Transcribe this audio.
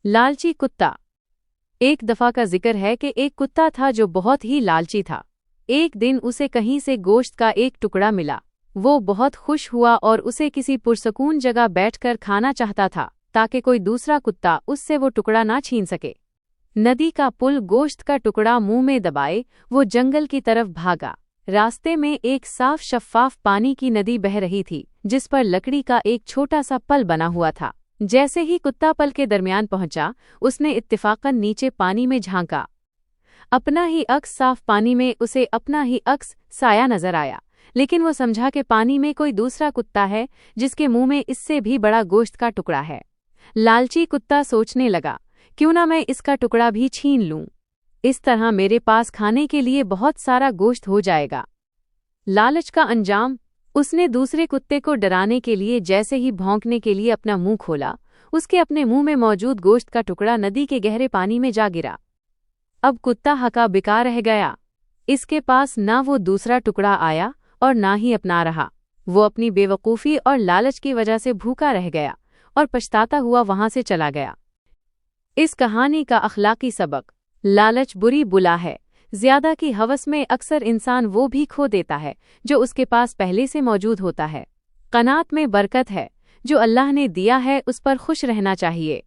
लालची कुत्ता। एक दफा का जिक्र है कि एक कुत्ता था जो बहुत ही लालची था। एक दिन उसे कहीं से गोश्त का एक टुकड़ा मिला। वो बहुत खुश हुआ और उसे किसी पुरसकून जगह बैठकर खाना चाहता था ताकि कोई दूसरा कुत्ता उससे वो टुकड़ा ना छीन सके। नदी का पुल गोश्त का टुकड़ा मुंह में दबाए वो जंगल की तरफ भागा। रास्ते में एक साफ शफ्फाफ पानी की नदी बह रही थी जिस पर लकड़ी का एक छोटा सा पल बना हुआ था। जैसे ही कुत्ता पल के दरमियान पहुंचा, उसने इत्तेफाकन नीचे पानी में झांका। अपना ही अक्स साफ पानी में उसे अपना ही अक्स साया नजर आया, लेकिन वो समझा कि पानी में कोई दूसरा कुत्ता है जिसके मुंह में इससे भी बड़ा गोश्त का टुकड़ा है। लालची कुत्ता सोचने लगा, क्यों ना मैं इसका टुकड़ा भी छीन लूं। इस तरह मेरे पास खाने के लिए बहुत सारा गोश्त हो जाएगा। लालच का अंजाम। उसने दूसरे कुत्ते को डराने के लिए जैसे ही भौंकने के लिए अपना मुंह खोला, उसके अपने मुंह में मौजूद गोश्त का टुकड़ा नदी के गहरे पानी में जा गिरा। अब कुत्ता हका बिका रह गया। इसके पास ना वो दूसरा टुकड़ा आया और ना ही अपना रहा। वो अपनी बेवकूफ़ी और लालच की वजह से भूखा रह गया और पछताता हुआ वहां से चला गया। इस कहानी का अखलाकी सबक। लालच बुरी बुला है। ज्यादा की हवस में अक्सर इंसान वो भी खो देता है जो उसके पास पहले से मौजूद होता है। क़नात में बरकत है। जो अल्लाह ने दिया है उस पर खुश रहना चाहिए।